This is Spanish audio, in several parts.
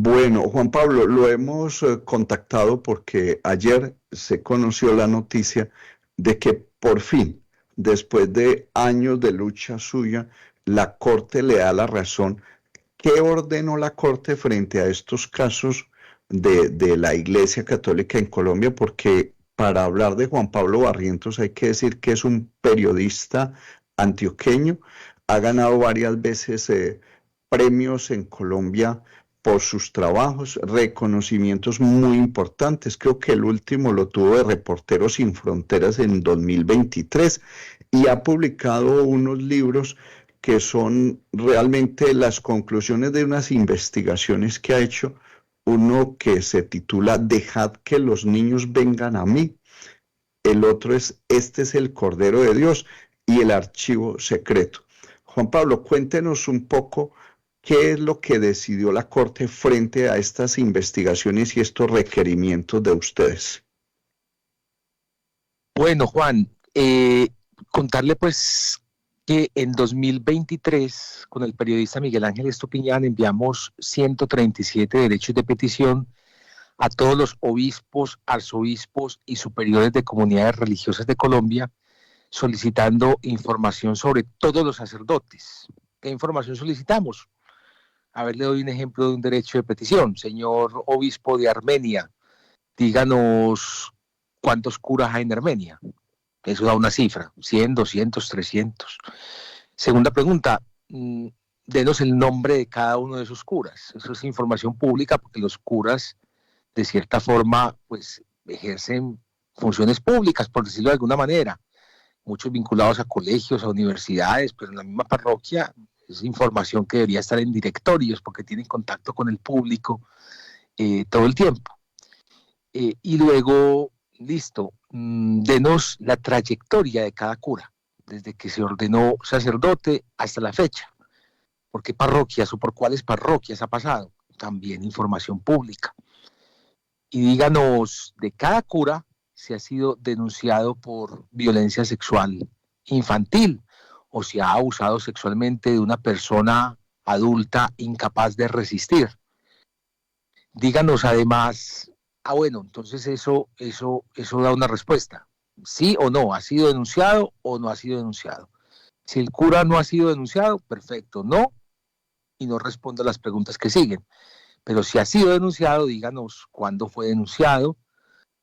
Bueno, Juan Pablo, lo hemos contactado porque ayer se conoció la noticia de que por fin, después de años de lucha suya, la Corte le da la razón. ¿Qué ordenó la Corte frente a estos casos de la Iglesia Católica en Colombia? Porque para hablar de Juan Pablo Barrientos hay que decir que es un periodista antioqueño, ha ganado varias veces premios en Colombia por sus trabajos, reconocimientos muy importantes. Creo que el último lo tuvo de Reporteros Sin Fronteras en 2023 y ha publicado unos libros que son realmente las conclusiones de unas investigaciones que ha hecho. Uno que se titula Dejad que los niños vengan a mí. El otro es Este es el Cordero de Dios y el archivo secreto. Juan Pablo, cuéntenos un poco qué es lo que decidió la Corte frente a estas investigaciones y estos requerimientos de ustedes. Bueno, Juan, contarle pues que en 2023 con el periodista Miguel Ángel Estupiñán enviamos 137 derechos de petición a todos los obispos, arzobispos y superiores de comunidades religiosas de Colombia, solicitando información sobre todos los sacerdotes. ¿Qué información solicitamos? A ver, le doy un ejemplo de un derecho de petición. Señor obispo de Armenia, díganos cuántos curas hay en Armenia. Eso da una cifra, 100, 200, 300. Segunda pregunta, denos el nombre de cada uno de esos curas. Eso es información pública porque los curas, de cierta forma, pues ejercen funciones públicas, por decirlo de alguna manera. Muchos vinculados a colegios, a universidades, pero en la misma parroquia es información que debería estar en directorios porque tienen contacto con el público todo el tiempo. Y luego, listo, denos la trayectoria de cada cura, desde que se ordenó sacerdote hasta la fecha. ¿Por qué parroquias o por cuáles parroquias ha pasado? También información pública. Y díganos de cada cura si ha sido denunciado por violencia sexual infantil o si ha abusado sexualmente de una persona adulta incapaz de resistir. Díganos además, bueno, entonces eso da una respuesta. Sí o no, ¿ha sido denunciado o no ha sido denunciado? Si el cura no ha sido denunciado, perfecto, no, y no responde a las preguntas que siguen. Pero si ha sido denunciado, díganos cuándo fue denunciado,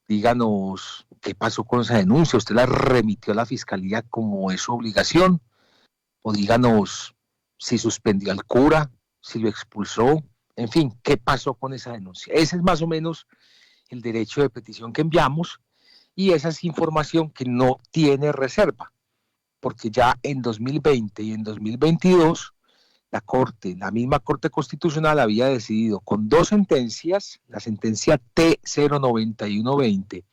díganos qué pasó con esa denuncia, usted la remitió a la fiscalía como es su obligación, o díganos si suspendió al cura, si lo expulsó, en fin, qué pasó con esa denuncia. Ese es más o menos el derecho de petición que enviamos y esa es información que no tiene reserva, porque ya en 2020 y en 2022 la misma Corte Constitucional había decidido con dos sentencias, la sentencia T09120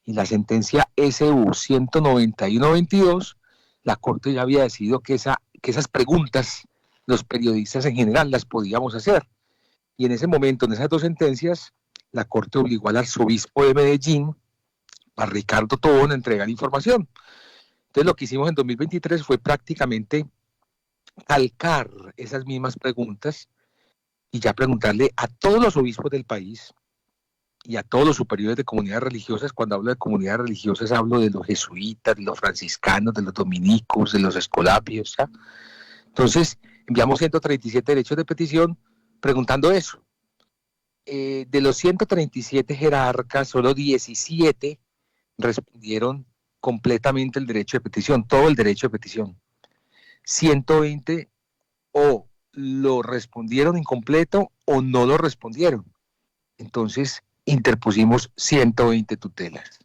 y la sentencia SU 19122, la Corte ya había decidido que esas preguntas los periodistas en general las podíamos hacer. Y en ese momento, en esas dos sentencias, la Corte obligó al arzobispo de Medellín, a Ricardo Tobón, a entregar información. Entonces lo que hicimos en 2023 fue prácticamente calcar esas mismas preguntas y ya preguntarle a todos los obispos del país y a todos los superiores de comunidades religiosas. Cuando hablo de comunidades religiosas hablo de los jesuitas, de los franciscanos, de los dominicos, de los escolapios, ¿ya? Entonces enviamos 137 derechos de petición preguntando eso. De los 137 jerarcas, solo 17 respondieron completamente el derecho de petición, todo el derecho de petición. 120 o lo respondieron incompleto o no lo respondieron. Entonces interpusimos 120 tutelas,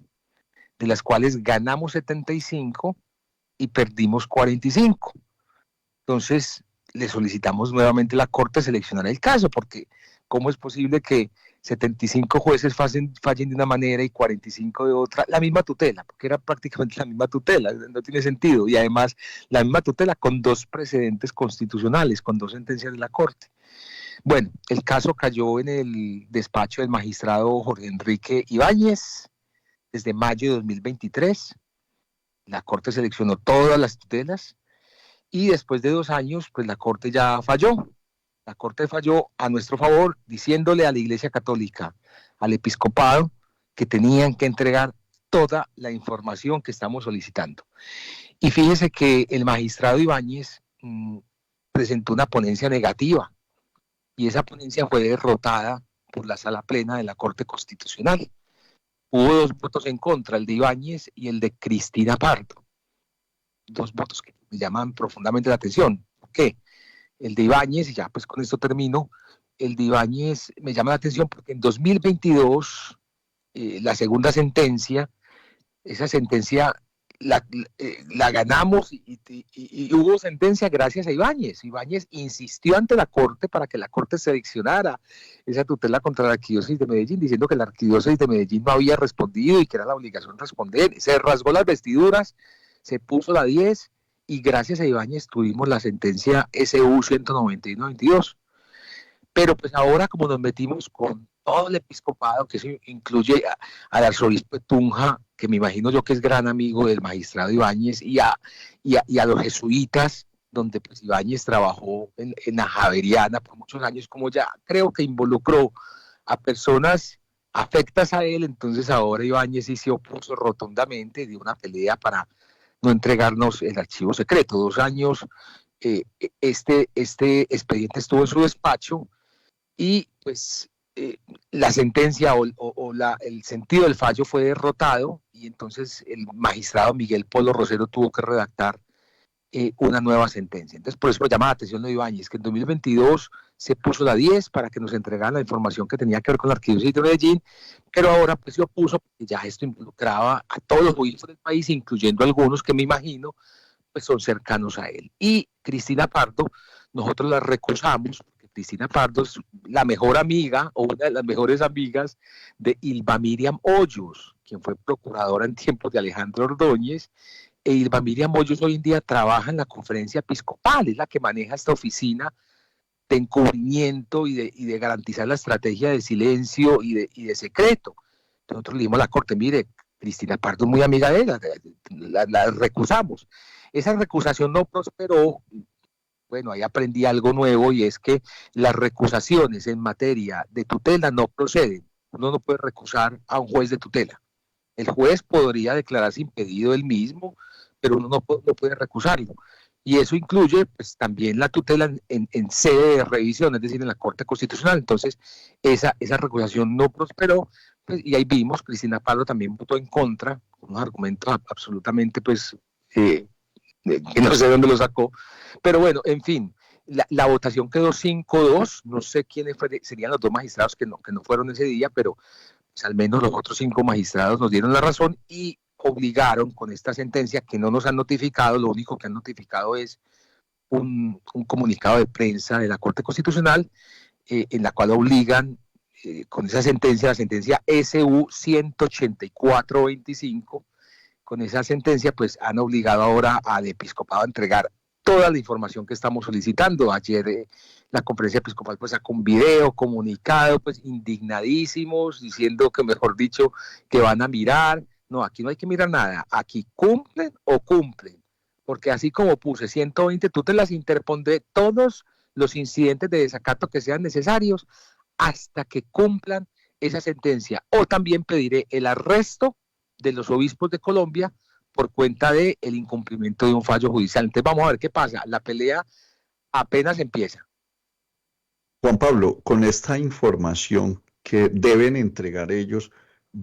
de las cuales ganamos 75 y perdimos 45. Entonces le solicitamos nuevamente a la Corte seleccionar el caso, porque ¿cómo es posible que 75 jueces fallen de una manera y 45 de otra? La misma tutela, porque era prácticamente la misma tutela, no tiene sentido. Y además, la misma tutela con dos precedentes constitucionales, con dos sentencias de la Corte. Bueno, el caso cayó en el despacho del magistrado Jorge Enrique Ibáñez desde mayo de 2023. La Corte seleccionó todas las tutelas y después de 2 años, pues la Corte ya falló. La Corte falló a nuestro favor diciéndole a la Iglesia Católica, al episcopado, que tenían que entregar toda la información que estamos solicitando. Y fíjese que el magistrado Ibáñez presentó una ponencia negativa y esa ponencia fue derrotada por la sala plena de la Corte Constitucional. Hubo 2 votos en contra, el de Ibáñez y el de Cristina Pardo. 2 votos que me llaman profundamente la atención. ¿Por qué? El de Ibáñez, y ya pues con esto termino, el de Ibáñez me llama la atención porque en 2022, la segunda sentencia, esa sentencia la ganamos y hubo sentencia gracias a Ibáñez. Ibáñez insistió ante la Corte para que la Corte se diccionara esa tutela contra la Arquidiócesis de Medellín, diciendo que la Arquidiócesis de Medellín no había respondido y que era la obligación responder. Se rasgó las vestiduras, se puso la 10 y gracias a Ibáñez tuvimos la sentencia SU 191-22. Pero pues ahora como nos metimos con todo el episcopado, que eso incluye al arzobispo de Tunja, que me imagino yo que es gran amigo del magistrado Ibáñez, y a los jesuitas, donde pues Ibáñez trabajó en la Javeriana por muchos años, como ya creo que involucró a personas afectas a él, entonces ahora Ibáñez sí se opuso rotundamente, dio una pelea para no entregarnos el archivo secreto. 2 años este expediente estuvo en su despacho y pues la sentencia el sentido del fallo fue derrotado y entonces el magistrado Miguel Polo Rosero tuvo que redactar una nueva sentencia. Entonces por eso me llama la atención lo de Ibáñez, que en 2022 se puso la 10 para que nos entregaran la información que tenía que ver con la Arquidiócesis de Medellín, pero ahora pues se opuso porque ya esto involucraba a todos los obispos del país, incluyendo algunos que me imagino pues son cercanos a él. Y Cristina Pardo, nosotros la recusamos, porque Cristina Pardo es la mejor amiga o una de las mejores amigas de Ilva Miriam Hoyos, quien fue procuradora en tiempos de Alejandro Ordóñez. E Ilva Miriam Hoyos hoy en día trabaja en la conferencia episcopal, es la que maneja esta oficina de encubrimiento y de garantizar la estrategia de silencio y de secreto. Nosotros le dimos a la Corte, mire, Cristina Pardo es muy amiga de ella, la recusamos. Esa recusación no prosperó. Bueno, ahí aprendí algo nuevo y es que las recusaciones en materia de tutela no proceden. Uno no puede recusar a un juez de tutela. El juez podría declararse impedido él mismo, pero uno no puede recusarlo. Y eso incluye pues, también la tutela en sede de revisión, es decir, en la Corte Constitucional. Entonces, esa recusación no prosperó pues, y ahí vimos, Cristina Pardo también votó en contra, con unos argumentos absolutamente pues... que no sé dónde lo sacó, pero bueno, en fin, la votación quedó 5-2, no sé quiénes serían los 2 magistrados que no fueron ese día, pero pues, al menos los otros 5 magistrados nos dieron la razón y obligaron con esta sentencia que no nos han notificado, lo único que han notificado es un comunicado de prensa de la Corte Constitucional en la cual obligan con esa sentencia, la sentencia SU 184-25, con esa sentencia, pues han obligado ahora al episcopado a entregar toda la información que estamos solicitando. Ayer la conferencia episcopal pues sacó un video comunicado, pues indignadísimos, diciendo que mejor dicho, que van a mirar. No, aquí no hay que mirar nada, aquí cumplen o cumplen, porque así como puse 120, tú te las interpondré todos los incidentes de desacato que sean necesarios hasta que cumplan esa sentencia, o también pediré el arresto de los obispos de Colombia por cuenta del incumplimiento de un fallo judicial. Entonces vamos a ver qué pasa. La pelea apenas empieza. Juan Pablo, con esta información que deben entregar ellos,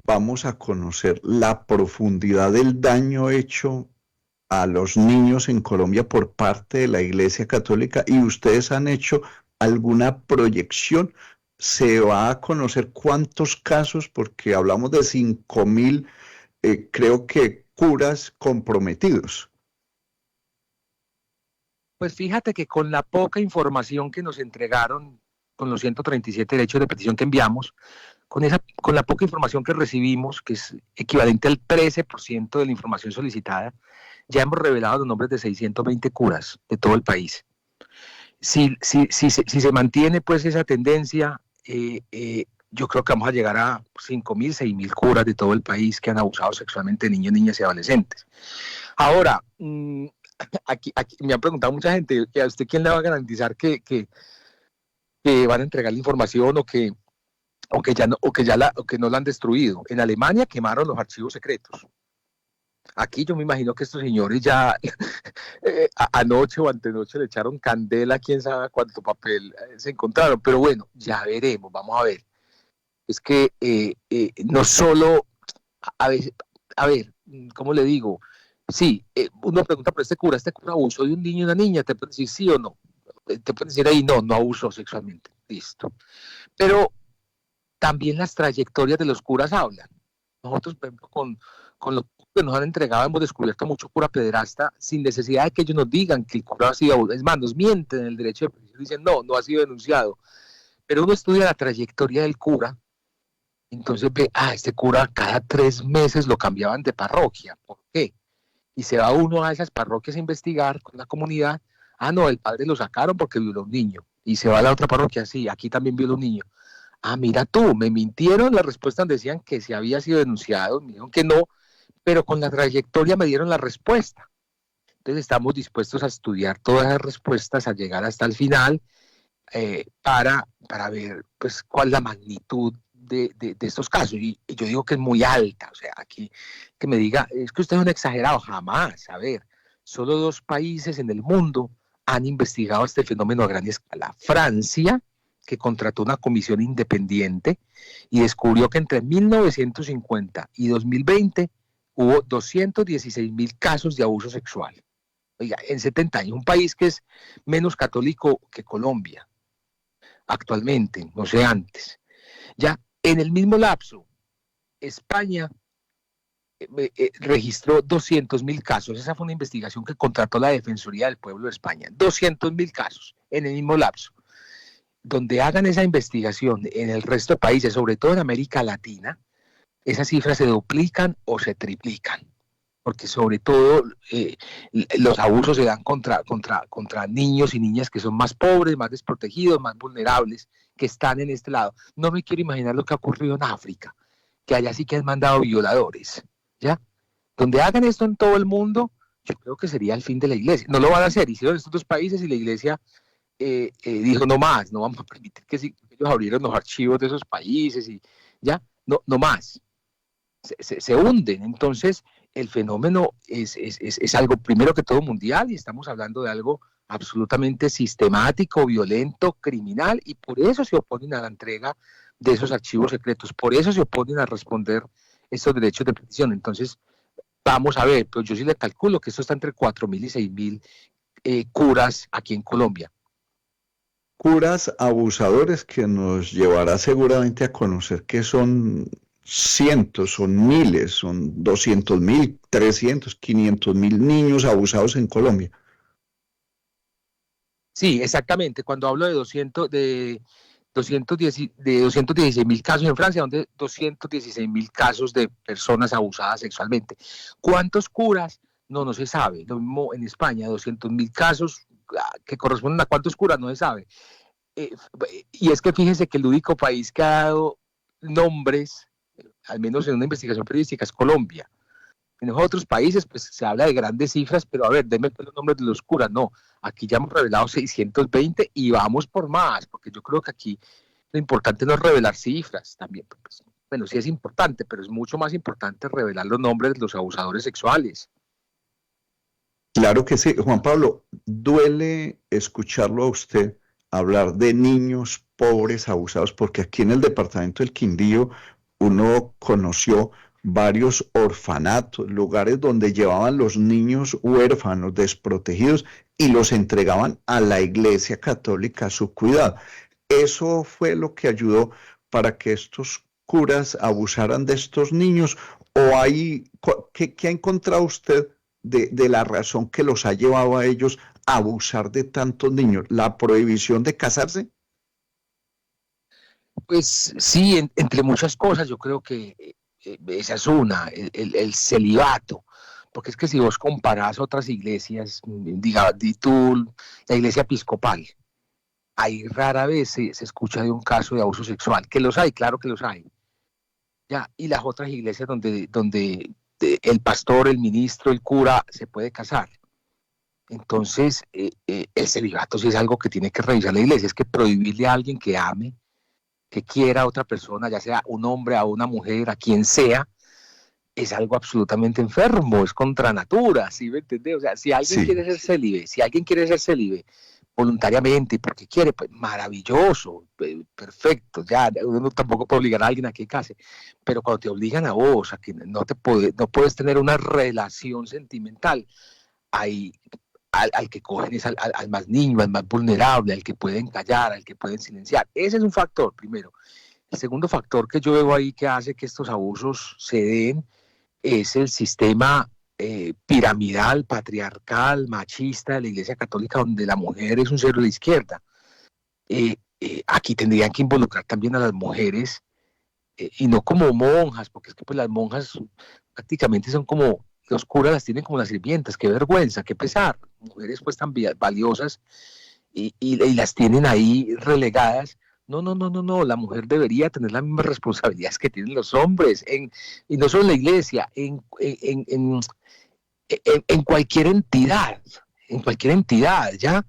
vamos a conocer la profundidad del daño hecho a los niños en Colombia por parte de la Iglesia Católica y ustedes han hecho alguna proyección. ¿Se va a conocer cuántos casos? Porque hablamos de 5.000 creo que curas comprometidos. Pues fíjate que con la poca información que nos entregaron, con los 137 derechos de petición que enviamos, con la poca información que recibimos, que es equivalente al 13% de la información solicitada, ya hemos revelado los nombres de 620 curas de todo el país. Si se mantiene pues esa tendencia, yo creo que vamos a llegar a 5.000, 6.000 curas de todo el país que han abusado sexualmente de niños, niñas y adolescentes. Ahora, aquí me ha preguntado mucha gente, ¿a usted quién le va a garantizar que que van a entregar la información o que no la han destruido. En Alemania quemaron los archivos secretos. Aquí yo me imagino que estos señores ya anoche o antenoche le echaron candela, quién sabe cuánto papel se encontraron, pero bueno, ya veremos, vamos a ver. Es que no solo, a veces, a ver, ¿cómo le digo? Sí, uno pregunta, pero este cura abusó de un niño y una niña, te pueden decir sí o no. Te pueden decir ahí, no, no abusó sexualmente, listo. Pero también las trayectorias de los curas hablan. Nosotros, por ejemplo, con los que nos han entregado, hemos descubierto mucho cura pederasta sin necesidad de que ellos nos digan que el cura ha sido abusado. Es más, nos mienten en el derecho de prisión, dicen no, no ha sido denunciado. Pero uno estudia la trayectoria del cura, entonces ve, este cura cada 3 meses lo cambiaban de parroquia. ¿Por qué? Y se va uno a esas parroquias a investigar con la comunidad. No, el padre lo sacaron porque violó a un niño. Y se va a la otra parroquia, sí, aquí también violó a un niño. Mira tú, me mintieron, las respuestas decían que se había sido denunciado, me dijeron que no, pero con la trayectoria me dieron la respuesta. Entonces estamos dispuestos a estudiar todas las respuestas, a llegar hasta el final, para ver pues cuál es la magnitud de estos casos. Y yo digo que es muy alta, o sea, aquí que me diga, es que usted es un exagerado, jamás. A ver, solo 2 países en el mundo han investigado este fenómeno a gran escala. Francia, que contrató una comisión independiente y descubrió que entre 1950 y 2020 hubo 216,000 casos de abuso sexual. Oiga, en 70 años, un país que es menos católico que Colombia actualmente, no sé antes. Ya en el mismo lapso, España registró 200,000 casos. Esa fue una investigación que contrató la Defensoría del Pueblo de España. 200,000 casos en el mismo lapso. Donde hagan esa investigación en el resto de países, sobre todo en América Latina, esas cifras se duplican o se triplican. Porque sobre todo los abusos se dan contra niños y niñas que son más pobres, más desprotegidos, más vulnerables, que están en este lado. No me quiero imaginar lo que ha ocurrido en África, que allá sí que han mandado violadores, ¿ya? Donde hagan esto en todo el mundo, yo creo que sería el fin de la iglesia. No lo van a hacer, hicieron estos 2 países y la iglesia dijo no más, no vamos a permitir que ellos abrieran los archivos de esos países y ya, no más. Se hunden. Entonces, el fenómeno es algo primero que todo mundial y estamos hablando de algo absolutamente sistemático, violento, criminal, y por eso se oponen a la entrega de esos archivos secretos, por eso se oponen a responder esos derechos de petición. Entonces, vamos a ver, pero yo sí le calculo que esto está entre 4,000 y 6,000 curas aquí en Colombia. Curas abusadores que nos llevará seguramente a conocer que son cientos, son miles, son 200,000, 300, 500,000 niños abusados en Colombia. Sí, exactamente. Cuando hablo de 216,000 casos en Francia, donde 216,000 casos de personas abusadas sexualmente. ¿Cuántos curas? No se sabe. Lo mismo en España, 200,000 casos que corresponden a cuántos curas, no se sabe. Y es que fíjense que el único país que ha dado nombres, al menos en una investigación periodística, es Colombia. En los otros países pues se habla de grandes cifras, pero a ver, denme los nombres de los curas. No, aquí ya hemos revelado 620 y vamos por más, porque yo creo que aquí lo importante no es revelar cifras también. Pues, bueno, sí es importante, pero es mucho más importante revelar los nombres de los abusadores sexuales. Claro que sí, Juan Pablo, duele escucharlo a usted hablar de niños pobres abusados, porque aquí en el departamento del Quindío uno conoció varios orfanatos, lugares donde llevaban los niños huérfanos, desprotegidos, y los entregaban a la Iglesia Católica a su cuidado. ¿Eso fue lo que ayudó para que estos curas abusaran de estos niños? ¿O qué ha encontrado usted de la razón que los ha llevado a ellos a abusar de tantos niños? ¿La prohibición de casarse? Pues sí, entre muchas cosas, yo creo que esa es una, el celibato. Porque es que si vos comparás otras iglesias, diga, tú, la iglesia episcopal, ahí rara vez se escucha de un caso de abuso sexual, que los hay, claro que los hay. Ya, y las otras iglesias donde el pastor, el ministro, el cura se puede casar. Entonces, el celibato sí es algo que tiene que revisar la iglesia, es que prohibirle a alguien que ame, que quiera a otra persona, ya sea un hombre, a una mujer, a quien sea, es algo absolutamente enfermo, es contra natura, ¿sí me entiendes? O sea, Sí, si alguien quiere ser célibe voluntariamente y porque quiere, pues maravilloso, perfecto, ya uno tampoco puede obligar a alguien a que case, pero cuando te obligan a vos, a que no puedes tener una relación sentimental, ahí al que cogen es al más niño, al más vulnerable, al que pueden callar, al que pueden silenciar. Ese es un factor, primero. El segundo factor que yo veo ahí que hace que estos abusos se den es el sistema piramidal, patriarcal, machista de la Iglesia Católica, donde la mujer es un cero de la izquierda. Aquí tendrían que involucrar también a las mujeres y no como monjas, porque es que pues las monjas prácticamente son como, los curas las tienen como las sirvientas, qué vergüenza, qué pesar, mujeres pues tan valiosas y las tienen ahí relegadas. No, no, no, no, no, la mujer debería tener las mismas responsabilidades que tienen los hombres, y no solo en la iglesia, en cualquier entidad, ¿ya?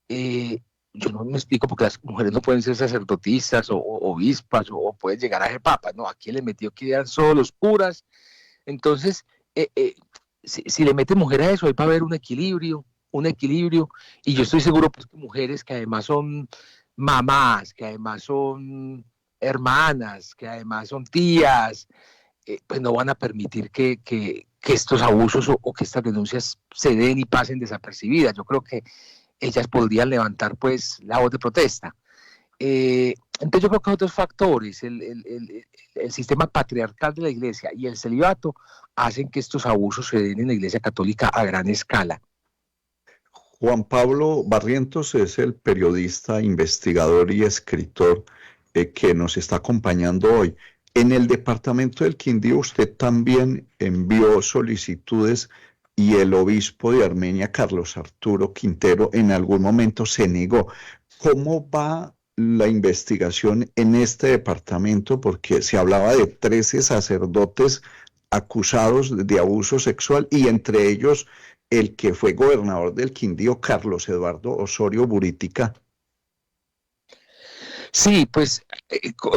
Eh, yo no me explico porque las mujeres no pueden ser sacerdotisas o obispas o pueden llegar a ser papas, no, aquí le metió que eran solo los curas, entonces, si le mete mujer a eso, ahí va a haber un equilibrio, y yo estoy seguro pues que mujeres que además son mamás, que además son hermanas, que además son tías, pues no van a permitir que estos abusos o que estas denuncias se den y pasen desapercibidas. Yo creo que ellas podrían levantar pues la voz de protesta. Entonces yo creo que hay otros factores, el sistema patriarcal de la iglesia y el celibato hacen que estos abusos se den en la iglesia católica a gran escala. Juan Pablo Barrientos es el periodista, investigador y escritor que nos está acompañando hoy. En el departamento del Quindío usted también envió solicitudes y el obispo de Armenia, Carlos Arturo Quintero, en algún momento se negó. ¿Cómo va la investigación en este departamento? Porque se hablaba de 13 sacerdotes acusados de abuso sexual y entre ellos el que fue gobernador del Quindío, Carlos Eduardo Osorio Buritica. Sí, pues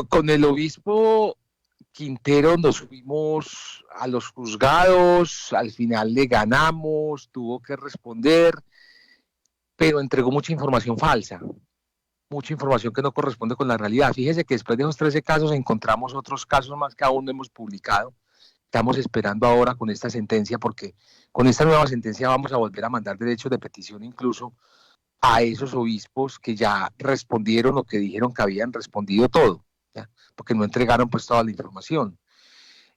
con el obispo Quintero nos fuimos a los juzgados, al final le ganamos, tuvo que responder, pero entregó mucha información que no corresponde con la realidad. Fíjese que después de esos 13 casos encontramos otros casos más que aún no hemos publicado. Estamos esperando ahora con esta sentencia, porque con esta nueva sentencia vamos a volver a mandar derechos de petición incluso a esos obispos que ya respondieron o que dijeron que habían respondido todo, ¿ya? Porque no entregaron pues toda la información.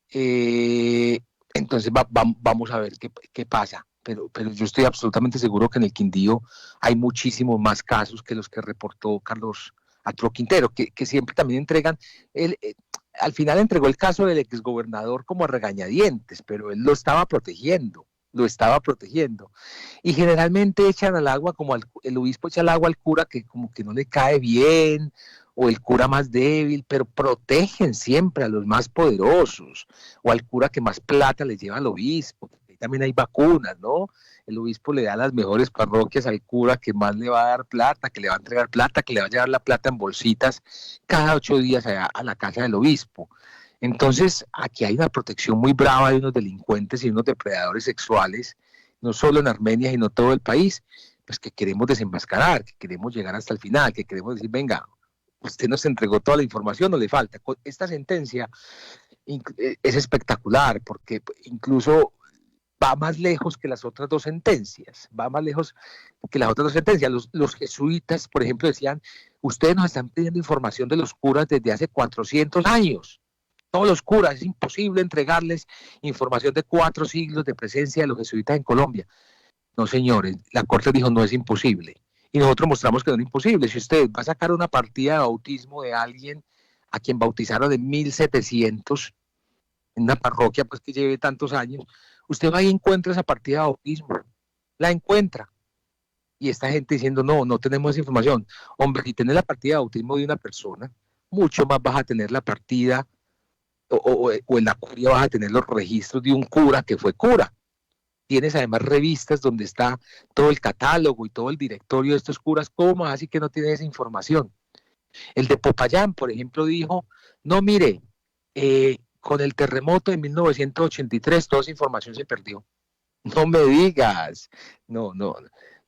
Entonces vamos a ver qué pasa. Pero yo estoy absolutamente seguro que en el Quindío hay muchísimos más casos que los que reportó Carlos Arturo Quintero, que siempre también entregan, él, al final entregó el caso del exgobernador como a regañadientes, pero él lo estaba protegiendo. Y generalmente echan al agua, como el obispo echa al agua al cura que como que no le cae bien, o el cura más débil, pero protegen siempre a los más poderosos, o al cura que más plata le lleva al obispo. También hay vacunas, ¿no? El obispo le da las mejores parroquias al cura que más le va a dar plata, que le va a entregar plata, que le va a llevar la plata en bolsitas cada 8 días a la casa del obispo. Entonces, aquí hay una protección muy brava de unos delincuentes y unos depredadores sexuales, no solo en Armenia, sino en todo el país, pues que queremos desenmascarar, que queremos llegar hasta el final, que queremos decir, venga, usted nos entregó toda la información, no le falta. Esta sentencia es espectacular porque incluso va más lejos que las otras dos sentencias, va más lejos que las otras dos sentencias. Los jesuitas, por ejemplo, decían, ustedes nos están pidiendo información de los curas desde hace 400 años. Todos los curas, es imposible entregarles información de 4 siglos de presencia de los jesuitas en Colombia. No, señores, la Corte dijo no es imposible. Y nosotros mostramos que no es imposible. Si usted va a sacar una partida de bautismo de alguien a quien bautizaron en 1700, en una parroquia pues que lleve tantos años, usted va y encuentra esa partida de bautismo, la encuentra. Y esta gente diciendo, no, no tenemos esa información. Hombre, si tenés la partida de bautismo de una persona, mucho más vas a tener la partida o en la curia vas a tener los registros de un cura que fue cura. tienes además revistas donde está todo el catálogo y todo el directorio de estos curas, ¿cómo así que no tienes esa información? El de Popayán, por ejemplo, dijo, no, mire, con el terremoto de 1983 toda esa información se perdió. No me digas, no,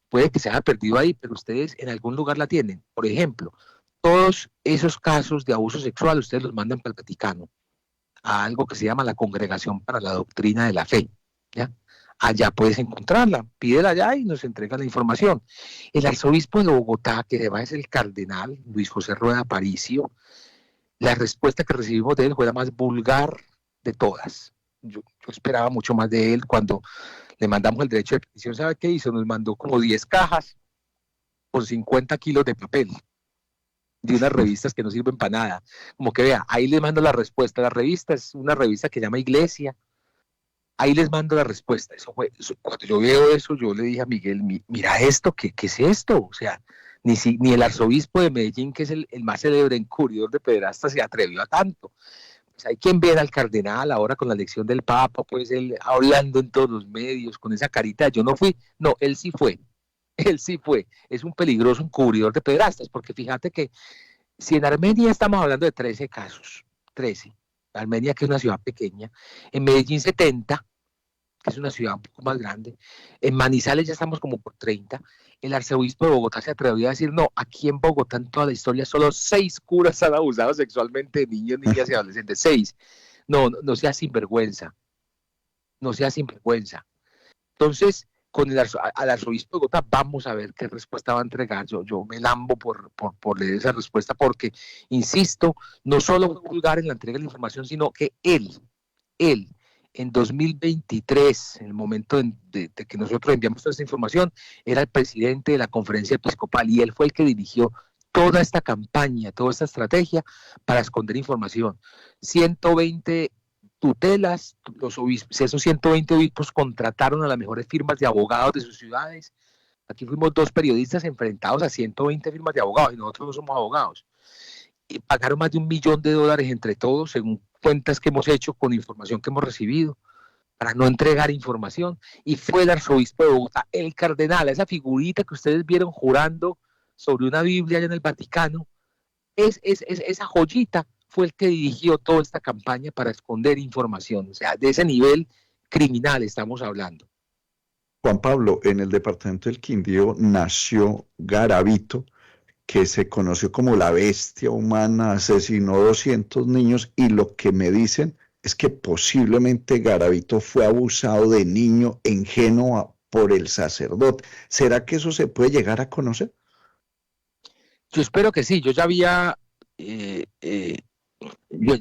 puede que se haya perdido ahí, pero ustedes en algún lugar la tienen. Por ejemplo, todos esos casos de abuso sexual ustedes los mandan para el Vaticano, a algo que se llama la Congregación para la Doctrina de la Fe, ¿ya? Allá puedes encontrarla, pídela allá y nos entregan la información. El arzobispo de Bogotá, que además es el cardenal Luis José Rueda Aparicio, la respuesta que recibimos de él fue la más vulgar de todas. Yo esperaba mucho más de él cuando le mandamos el derecho de petición. ¿Sabe qué hizo? Nos mandó como 10 cajas con 50 kilos de papel de unas revistas que no sirven para nada. Como que vea, ahí les mando la respuesta. La revista es una revista que se llama Iglesia. Ahí les mando la respuesta. Cuando yo veo eso, yo le dije a Miguel, mira esto, ¿qué es esto? O sea, ni el arzobispo de Medellín, que es el más célebre encubridor de pederastas, se atrevió a tanto. Pues hay quien ver al cardenal ahora con la elección del Papa, pues él hablando en todos los medios, con esa carita, yo no fui, no, él sí fue, es un peligroso encubridor de pederastas, porque fíjate que si en Armenia estamos hablando de 13 casos, 13, Armenia que es una ciudad pequeña, en Medellín 70, que es una ciudad un poco más grande, en Manizales ya estamos como por 30, el arzobispo de Bogotá se atrevió a decir, no, aquí en Bogotá en toda la historia solo 6 curas han abusado sexualmente de niños, niñas y adolescentes, 6. No sea sinvergüenza, no sea sinvergüenza. Entonces, con al arzobispo de Bogotá vamos a ver qué respuesta va a entregar. Yo me lambo por leer esa respuesta porque, insisto, no solo fue vulgar en la entrega de la información, sino que él, en 2023, en el momento de que nosotros enviamos toda esta información, era el presidente de la conferencia episcopal y él fue el que dirigió toda esta campaña, toda esta estrategia para esconder información. 120 tutelas, esos 120 obispos contrataron a las mejores firmas de abogados de sus ciudades. Aquí fuimos 2 periodistas enfrentados a 120 firmas de abogados y nosotros no somos abogados. Y pagaron más de $1 millón entre todos, según cuentas que hemos hecho con información que hemos recibido, para no entregar información. Y fue el arzobispo de Bogotá, el cardenal, esa figurita que ustedes vieron jurando sobre una Biblia allá en el Vaticano, esa joyita fue el que dirigió toda esta campaña para esconder información. O sea, de ese nivel criminal estamos hablando. Juan Pablo, en el departamento del Quindío nació Garavito, que se conoció como la bestia humana, asesinó 200 niños y lo que me dicen es que posiblemente Garavito fue abusado de niño en Génova por el sacerdote. ¿Será que eso se puede llegar a conocer? Yo espero que sí. Yo ya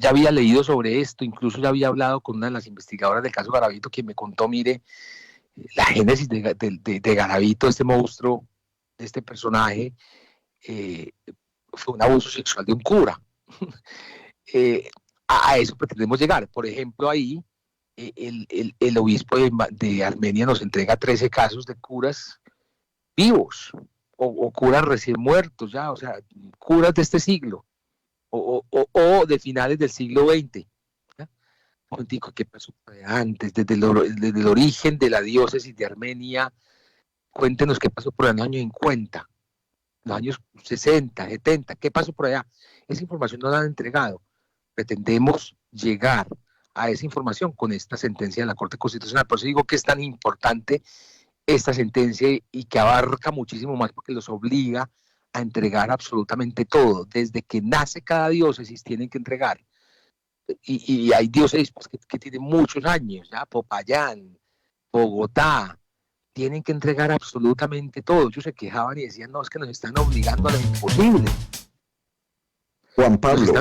había leído sobre esto, incluso ya había hablado con una de las investigadoras del caso Garavito, quien me contó, mire, la génesis de Garavito, este monstruo, de este personaje, fue un abuso sexual de un cura. A eso pretendemos llegar. Por ejemplo, ahí el obispo de Armenia nos entrega 13 casos de curas vivos o curas recién muertos, ya, o sea, curas de este siglo o de finales del siglo XX. Digo, ¿qué pasó antes? Desde el origen de la diócesis de Armenia, cuéntenos qué pasó por el año 50, los años 60, 70, ¿qué pasó por allá? Esa información no la han entregado. Pretendemos llegar a esa información con esta sentencia de la Corte Constitucional. Por eso digo que es tan importante esta sentencia y que abarca muchísimo más porque los obliga a entregar absolutamente todo. Desde que nace cada diócesis tienen que entregar. Y hay diócesis pues, que tienen muchos años, ¿ya? Popayán, Bogotá, tienen que entregar absolutamente todo. Ellos se quejaban y decían, no, es que nos están obligando a lo imposible. Juan Pablo,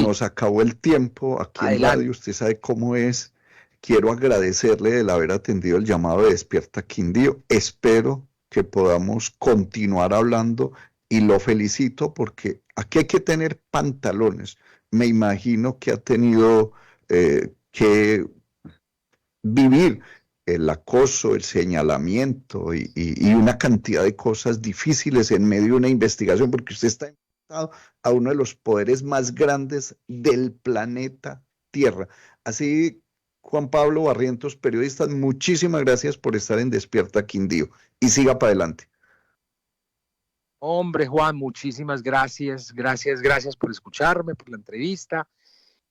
nos acabó el tiempo aquí en radio, usted sabe cómo es. Quiero agradecerle el haber atendido el llamado de Despierta Quindío. Espero que podamos continuar hablando y lo felicito porque aquí hay que tener pantalones. Me imagino que ha tenido que vivir el acoso, el señalamiento y una cantidad de cosas difíciles en medio de una investigación, porque usted está enfrentado a uno de los poderes más grandes del planeta Tierra. Así Juan Pablo Barrientos, periodista, muchísimas gracias por estar en Despierta Quindío y siga para adelante. Hombre, Juan, muchísimas gracias, gracias por escucharme, por la entrevista.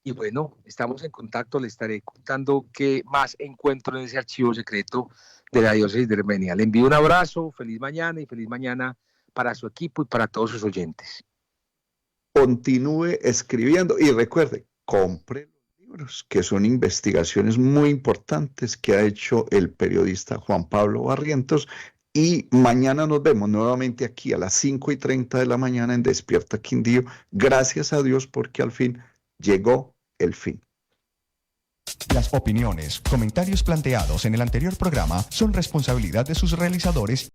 Y bueno, estamos en contacto, le estaré contando qué más encuentro en ese archivo secreto de la diócesis de Armenia. Le envío un abrazo, feliz mañana para su equipo y para todos sus oyentes. Continúe escribiendo y recuerde, compre los libros, que son investigaciones muy importantes que ha hecho el periodista Juan Pablo Barrientos. Y mañana nos vemos nuevamente aquí a las 5:30 de la mañana en Despierta Quindío. Gracias a Dios porque al fin llegó el fin. Las opiniones, comentarios planteados en el anterior programa son responsabilidad de sus realizadores